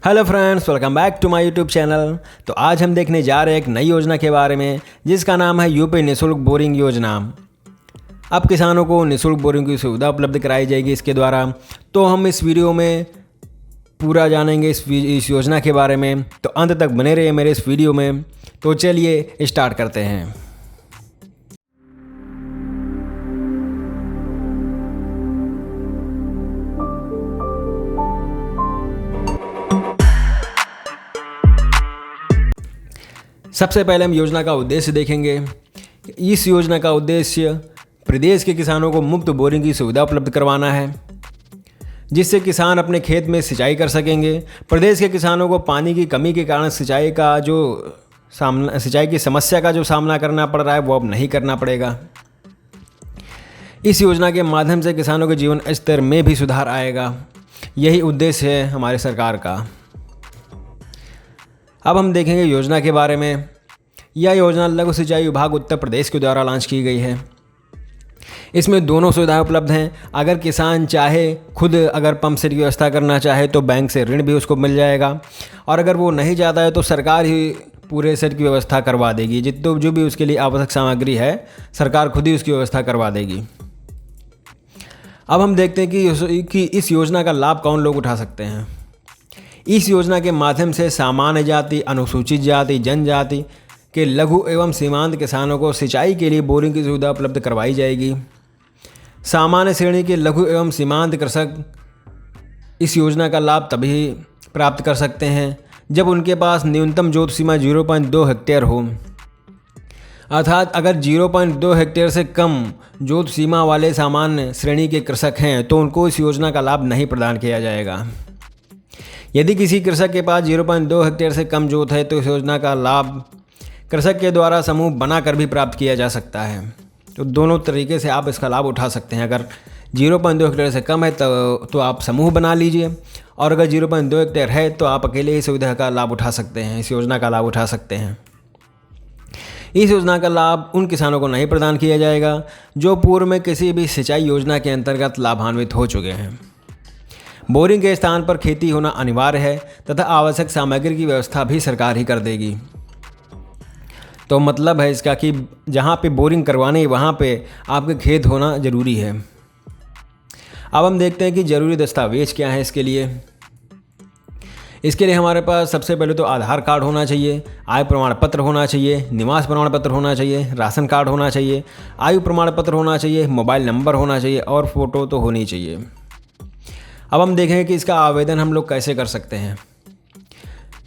Hello friends, welcome back to my YouTube channel. तो आज हम देखने जा रहे हैं एक नई योजना के बारे में जिसका नाम है यूपी निःशुल्क बोरिंग योजना। अब किसानों को निःशुल्क बोरिंग की सुविधा उपलब्ध कराई जाएगी इसके द्वारा। तो हम इस वीडियो में पूरा जानेंगे इस योजना के बारे में, तो अंत तक बने रहिए मेरे इस वीडियो में। तो चलिए स्टार्ट करते हैं। सबसे पहले हम योजना का उद्देश्य देखेंगे। इस योजना का उद्देश्य प्रदेश के किसानों को मुफ्त बोरिंग की सुविधा उपलब्ध करवाना है, जिससे किसान अपने खेत में सिंचाई कर सकेंगे। प्रदेश के किसानों को पानी की कमी के कारण सिंचाई की समस्या का जो सामना करना पड़ रहा है वो अब नहीं करना पड़ेगा। इस योजना के माध्यम से किसानों के जीवन स्तर में भी सुधार आएगा। यही उद्देश्य है हमारे सरकार का। अब हम देखेंगे योजना के बारे में। यह योजना लघु सिंचाई विभाग उत्तर प्रदेश के द्वारा लॉन्च की गई है। इसमें दोनों सुविधाएं उपलब्ध हैं। अगर किसान चाहे खुद अगर पंप सेट की व्यवस्था करना चाहे तो बैंक से ऋण भी उसको मिल जाएगा, और अगर वो नहीं चाहता है तो सरकार ही पूरे सेट की व्यवस्था करवा देगी। जो भी उसके लिए आवश्यक सामग्री है सरकार खुद ही उसकी व्यवस्था करवा देगी। अब हम देखते हैं कि इस योजना का लाभ कौन लोग उठा सकते हैं। इस योजना के माध्यम से सामान्य जाति, अनुसूचित जाति, जनजाति के लघु एवं सीमांत किसानों को सिंचाई के लिए बोरिंग की सुविधा उपलब्ध करवाई जाएगी। सामान्य श्रेणी के लघु एवं सीमांत कृषक इस योजना का लाभ तभी प्राप्त कर सकते हैं जब उनके पास न्यूनतम जोत सीमा 0.2 हेक्टेयर हो। अर्थात अगर 0.2 हेक्टेयर से कम जोत सीमा वाले सामान्य श्रेणी के कृषक हैं तो उनको इस योजना का लाभ नहीं प्रदान किया जाएगा। यदि किसी कृषक के पास 0.2 हेक्टेयर से कम जोत है तो इस योजना का लाभ कृषक के द्वारा समूह बनाकर भी प्राप्त किया जा सकता है। तो दोनों तरीके से आप इसका लाभ उठा सकते हैं। अगर 0.2 हेक्टेयर से कम है तो आप समूह बना लीजिए, और अगर 0.2 हेक्टेयर है तो आप अकेले ही सुविधा का लाभ उठा सकते हैं, इस योजना का लाभ उठा सकते हैं। इस योजना का लाभ उन किसानों को नहीं प्रदान किया जाएगा जो पूर्व में किसी भी सिंचाई योजना के अंतर्गत लाभान्वित हो चुके हैं। बोरिंग के स्थान पर खेती होना अनिवार्य है तथा आवश्यक सामग्री की व्यवस्था भी सरकार ही कर देगी। तो मतलब है इसका कि जहाँ पे बोरिंग करवानी है वहाँ पे आपके खेत होना ज़रूरी है। अब हम देखते हैं कि ज़रूरी दस्तावेज क्या है इसके लिए। इसके लिए हमारे पास सबसे पहले तो आधार कार्ड होना चाहिए, आय प्रमाण पत्र होना चाहिए, निवास प्रमाण पत्र होना चाहिए, राशन कार्ड होना चाहिए, आयु प्रमाण पत्र होना चाहिए, मोबाइल नंबर होना चाहिए और फ़ोटो तो होनी चाहिए। अब हम देखेंगे कि इसका आवेदन हम लोग कैसे कर सकते हैं।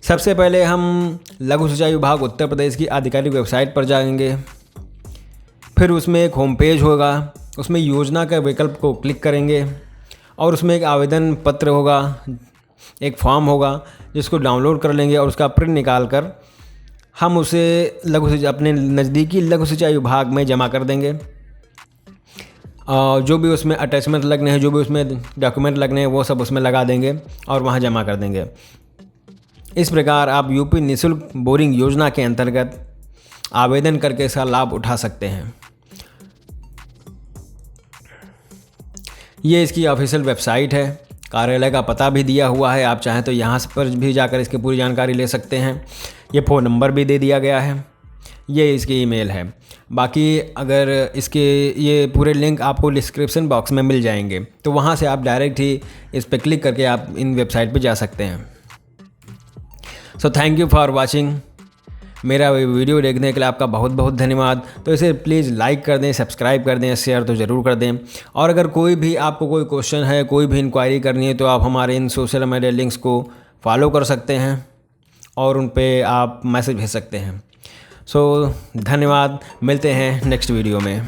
सबसे पहले हम लघु सिंचाई विभाग उत्तर प्रदेश की आधिकारिक वेबसाइट पर जाएंगे। फिर उसमें एक होम पेज होगा, उसमें योजना के विकल्प को क्लिक करेंगे और उसमें एक आवेदन पत्र होगा, एक फॉर्म होगा जिसको डाउनलोड कर लेंगे और उसका प्रिंट निकाल कर हम उसे अपने नज़दीकी लघु सिंचाई विभाग में जमा कर देंगे। जो भी उसमें अटैचमेंट लगने हैं, जो भी उसमें डॉक्यूमेंट लगने हैं वो सब उसमें लगा देंगे और वहाँ जमा कर देंगे। इस प्रकार आप यूपी निःशुल्क बोरिंग योजना के अंतर्गत आवेदन करके इसका लाभ उठा सकते हैं। ये इसकी ऑफिशियल वेबसाइट है, कार्यालय का पता भी दिया हुआ है। आप चाहें तो यहाँ पर भी जाकर इसकी पूरी जानकारी ले सकते हैं। ये फ़ोन नंबर भी दे दिया गया है, ये इसकी ईमेल है। बाकी अगर इसके ये पूरे लिंक आपको डिस्क्रिप्शन बॉक्स में मिल जाएंगे, तो वहाँ से आप डायरेक्ट ही इस पर क्लिक करके आप इन वेबसाइट पे जा सकते हैं। So thank you for watching. मेरा वीडियो देखने के लिए आपका बहुत बहुत धन्यवाद। तो इसे प्लीज़ लाइक कर दें, सब्सक्राइब कर दें, शेयर तो ज़रूर कर दें। और अगर आपको कोई क्वेश्चन है, कोई भी इंक्वायरी करनी है तो आप हमारे इन सोशल मीडिया लिंक्स को फॉलो कर सकते हैं और उन पे आप मैसेज भेज सकते हैं। सो धन्यवाद, मिलते हैं नेक्स्ट वीडियो में।